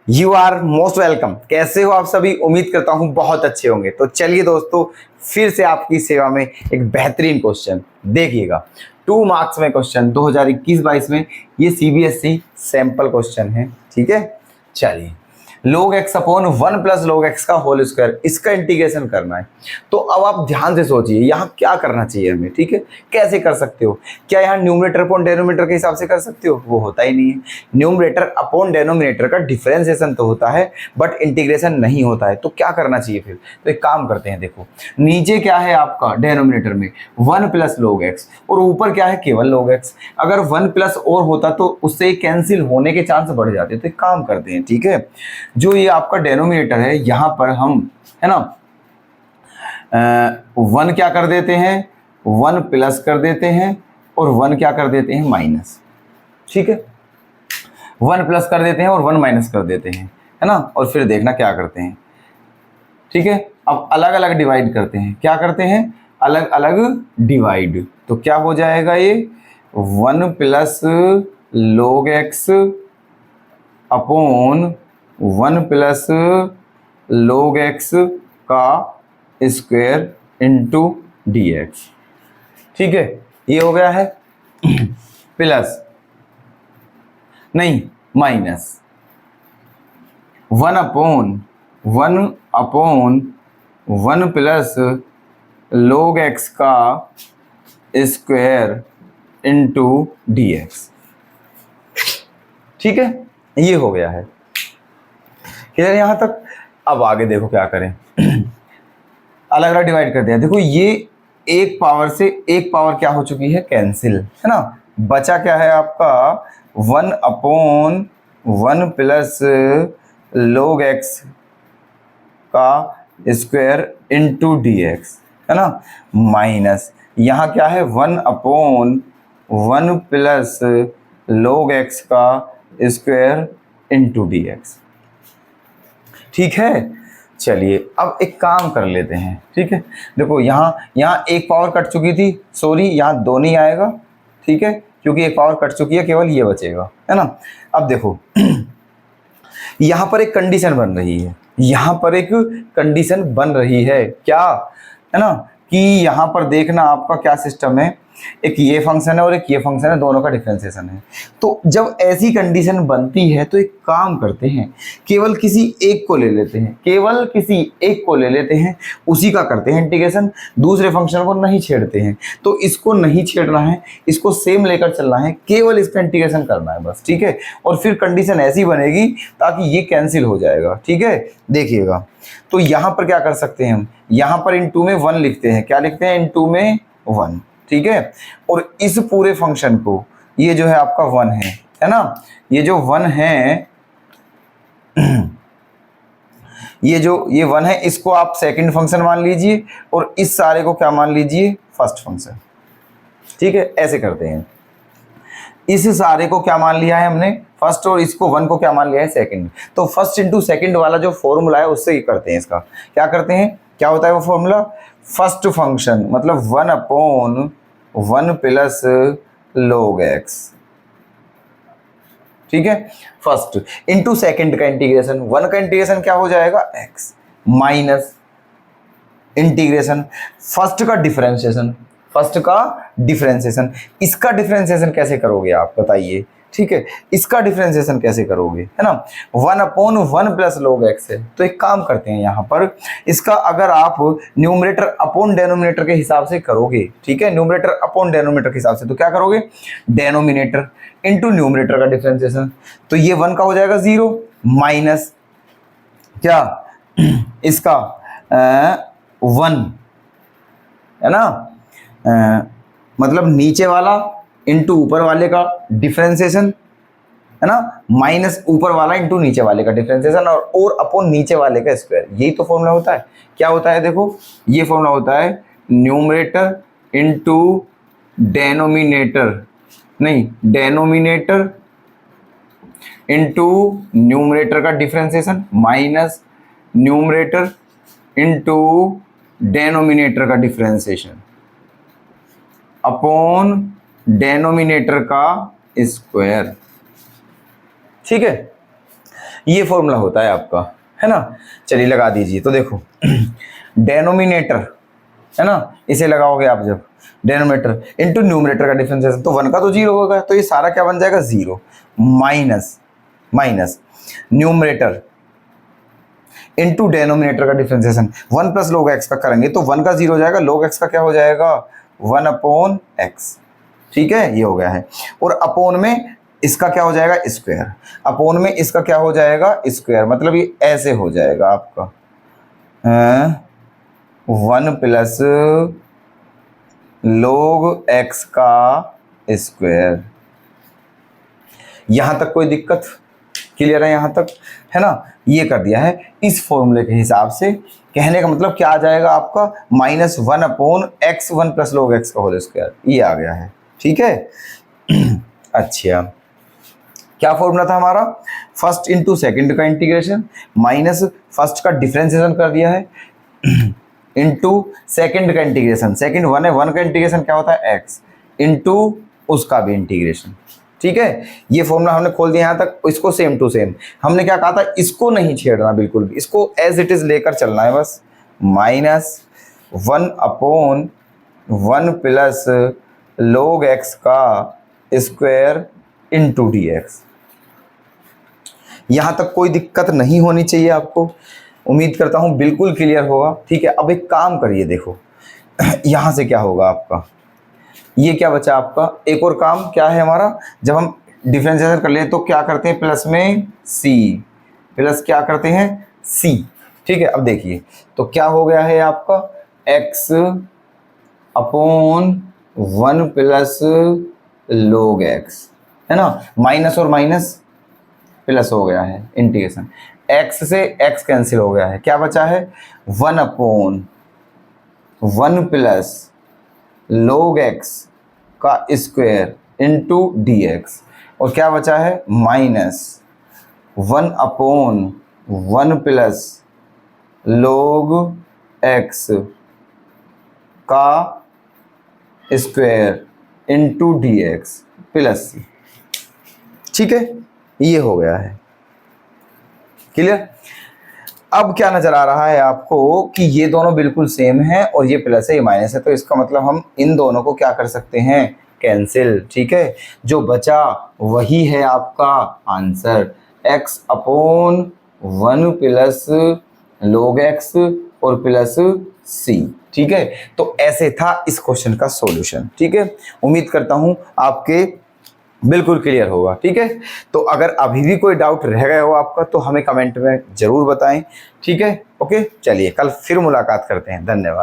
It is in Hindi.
You are most welcome. कैसे हो आप सभी? उम्मीद करता हूं बहुत अच्छे होंगे। तो चलिए दोस्तों, फिर से आपकी सेवा में एक बेहतरीन क्वेश्चन देखिएगा। 2 मार्क्स में क्वेश्चन 2021-22 में, ये सीबीएसई सैंपल क्वेश्चन है। ठीक है, चलिए। log x upon 1 plus log x का होल स्क्वायर, इसका इंटीग्रेशन करना है। तो अब आप ध्यान से सोचिए यहाँ क्या करना चाहिए हमें। ठीक है, कैसे कर सकते हो? क्या यहाँ न्यूमरेटर अपॉन डेनोमिनेटर के हिसाब से कर सकते हो? वो होता ही नहीं है। न्यूमरेटर अपॉन डेनोमिनेटर का डिफरेंशिएशन तो होता है, बट इंटीग्रेशन नहीं होता है। तो क्या करना चाहिए फिर? तो एक काम करते हैं, देखो नीचे क्या है आपका डेनोमिनेटर में 1 प्लस log x, और ऊपर क्या है? केवल log x। अगर 1 प्लस और होता तो उससे कैंसिल होने के चांस बढ़ जाते। तो एक काम करते हैं, ठीक है, जो ये आपका डेनोमिनेटर है यहाँ पर हम, है ना, 1 क्या कर देते हैं? 1 प्लस कर देते हैं, और 1 क्या कर देते हैं? माइनस। ठीक है, 1 प्लस कर देते हैं और 1 माइनस कर देते हैं, है ना। और फिर देखना क्या करते हैं। ठीक है, अब अलग अलग डिवाइड करते हैं। क्या करते हैं? अलग अलग डिवाइड। तो क्या हो जाएगा ये? 1 plus log x upon 1 plus log x का स्क्वायर इंटू डी एक्स। ठीक है, ये हो गया है। प्लस नहीं, minus 1 upon 1 plus log x का स्क्वायर इंटू डी एक्स। ठीक है, ये हो गया है। क्लियर यहाँ तक? अब आगे देखो क्या करें। अलग अलग डिवाइड करते हैं। देखो ये एक पावर से एक पावर क्या हो चुकी है? कैंसिल, है ना। बचा क्या है आपका? 1 अपॉन 1 प्लस log x का स्क्वायर इंटू डी एक्स, है ना, माइनस यहाँ क्या है? 1 अपॉन 1 प्लस log x का स्क्वायर इंटू डी एक्स। ठीक है, चलिए अब एक काम कर लेते हैं। ठीक है, देखो यहाँ एक पावर कट चुकी थी, सॉरी यहाँ 2 नहीं आएगा। ठीक है, क्योंकि एक पावर कट चुकी है, केवल ये बचेगा, है ना। अब देखो यहाँ पर एक कंडीशन बन रही है, यहाँ पर एक कंडीशन बन रही है, क्या, है ना, कि यहाँ पर देखना आपका क्या सिस्टम है। एक ये फंक्शन है और एक ये फंक्शन है, दोनों का डिफरेंशिएशन है। तो जब ऐसी कंडीशन बनती है तो एक काम करते हैं, केवल किसी एक को ले लेते हैं, केवल किसी एक को ले लेते हैं, उसी का करते हैं इंटीग्रेशन, दूसरे फंक्शन को नहीं छेड़ते हैं। तो इसको नहीं छेड़ना है, इसको सेम लेकर चलना है, केवल इसका इंटीग्रेशन करना है बस। ठीक है, और फिर कंडीशन ऐसी बनेगी ताकि ये कैंसिल हो जाएगा। ठीक है, देखिएगा। तो यहाँ पर क्या कर सकते हैं हम? यहाँ पर इनटू में 1 लिखते हैं। क्या लिखते हैं? इनटू में 1। ठीक है, और इस पूरे फंक्शन को, ये जो है आपका 1 है ना, ये जो 1 है, ये 1 है, इसको आप सेकंड फंक्शन मान लीजिए, और इस सारे को क्या मान लीजिए? First function. ठीक है, ऐसे करते हैं। इस सारे को क्या मान लिया है हमने? फर्स्ट, और इसको 1 को क्या मान लिया है? सेकंड। तो फर्स्ट इंटू सेकंड वाला जो फॉर्मूला है उससे ही करते हैं इसका। क्या करते हैं? क्या होता है वो फॉर्मूला? फर्स्ट फंक्शन मतलब 1 अपॉन 1 प्लस log x। ठीक है, फर्स्ट इंटू सेकंड का इंटीग्रेशन, 1 का इंटीग्रेशन क्या हो जाएगा? x, माइनस इंटीग्रेशन फर्स्ट का डिफरेंशिएशन, फर्स्ट का डिफरेंशिएशन। इसका डिफरेंशिएशन कैसे करोगे आप बताइए? ठीक है, इसका डिफरेंशिएशन कैसे करोगे, है ना। 1 अपॉन 1 प्लस log x है। तो एक काम करते हैं यहाँ पर, इसका अगर आप न्यूमरेटर अपॉन डेनोमिनेटर के हिसाब से करोगे, ठीक है, न्यूमरेटर अपॉन डेनोमिनेटर के हिसाब से, तो क्या करोगे? डेनोमिनेटर इंटू न्यूमरेटर का डिफरेंशिएशन। तो ये 1 का हो जाएगा 0, माइनस क्या इसका 1, है ना, मतलब नीचे वाला इंटू ऊपर वाले का डिफरेंशिएशन, है ना, माइनस ऊपर वाला इंटू नीचे वाले का डिफरेंशिएशन, और अपॉन नीचे वाले का स्क्वायर। यही तो फॉर्मूला होता है। क्या होता है? देखो ये फॉर्मूला होता है न्यूमरेटर इंटू डेनोमिनेटर, नहीं, डेनोमिनेटर इंटू न्यूमरेटर का differentiation minus numerator into denominator का डिफरेंशिएशन अपॉन डेनोमिनेटर का स्क्वायर। ठीक है, ये फॉर्मूला होता है आपका, है ना। चलिए लगा दीजिए। तो देखो डेनोमिनेटर, है ना, इसे लगाओगे आप जब, डेनोमिनेटर इनटू न्यूमरेटर का डिफरेंशिएशन, तो 1 का तो 0 होगा, तो ये सारा क्या बन जाएगा 0 minus minus numerator into denominator का डिफरेंशिएशन, 1 प्लस log x का करेंगे तो 1 का 0 हो जाएगा, log x का क्या हो जाएगा 1 अपॉन x। ठीक है, ये हो गया है। और अपोन में इसका क्या हो जाएगा स्क्वायर, अपोन में इसका क्या हो जाएगा स्क्वायर, मतलब ये ऐसे हो जाएगा आपका 1 प्लस log x का स्क्वायर। यहां तक कोई दिक्कत? क्लियर है यहाँ तक, है ना। ये कर दिया है इस फॉर्मूले के हिसाब से। कहने का मतलब क्या आ जाएगा आपका -1 upon x 1 plus log x का होल स्क्वायर, ये आ गया है। ठीक है अच्छा, क्या फॉर्मूला था हमारा, फर्स्ट इंटू सेकेंड का इंटीग्रेशन माइनस फर्स्ट का डिफरेंशिएशन कर दिया है इंटू सेकेंड का इंटीग्रेशन, सेकेंड 1 है, 1 का इंटीग्रेशन क्या होता है x इंटू उसका भी इंटीग्रेशन। ठीक है, ये फॉर्मूला हमने खोल दिया यहाँ तक। इसको सेम टू सेम हमने क्या कहा था, इसको नहीं छेड़ना बिल्कुल भी, इसको एज इट इज लेकर चलना है बस। -1 अपॉन 1 प्लस log x का स्क्वायर इंटू डी एक्स। यहाँ तक कोई दिक्कत नहीं होनी चाहिए आपको, उम्मीद करता हूँ बिल्कुल क्लियर होगा। ठीक है, अब एक काम करिए, देखो यहाँ से क्या होगा आपका, ये क्या बचा आपका, एक और काम क्या है हमारा, जब हम डिफरेंशिएशन कर ले तो क्या करते हैं, प्लस में c, प्लस क्या करते हैं c। ठीक है, अब देखिए तो क्या हो गया है आपका x upon 1 plus log x, है ना, माइनस और माइनस प्लस हो गया है, इंटीग्रेशन x से x कैंसिल हो गया है, क्या बचा है 1 अपॉन 1 प्लस log x का स्क्वायर इंटू डी एक्स, और क्या बचा है -1 अपॉन 1 प्लस log x का square into d x plus c. ठीक है, ये हो गया है क्लियर। अब क्या नजर आ रहा है आपको कि ये दोनों बिल्कुल सेम है और ये प्लस है ये माइनस है, तो इसका मतलब हम इन दोनों को क्या कर सकते हैं, कैंसिल। ठीक है, जो बचा वही है आपका answer, x upon 1 plus log x और प्लस c। ठीक है, तो ऐसे था इस क्वेश्चन का सॉल्यूशन। ठीक है, उम्मीद करता हूं आपके बिल्कुल क्लियर होगा। ठीक है, तो अगर अभी भी कोई डाउट रह गया हो आपका तो हमें कमेंट में जरूर बताएं। ठीक है, ओके, चलिए कल फिर मुलाकात करते हैं। धन्यवाद।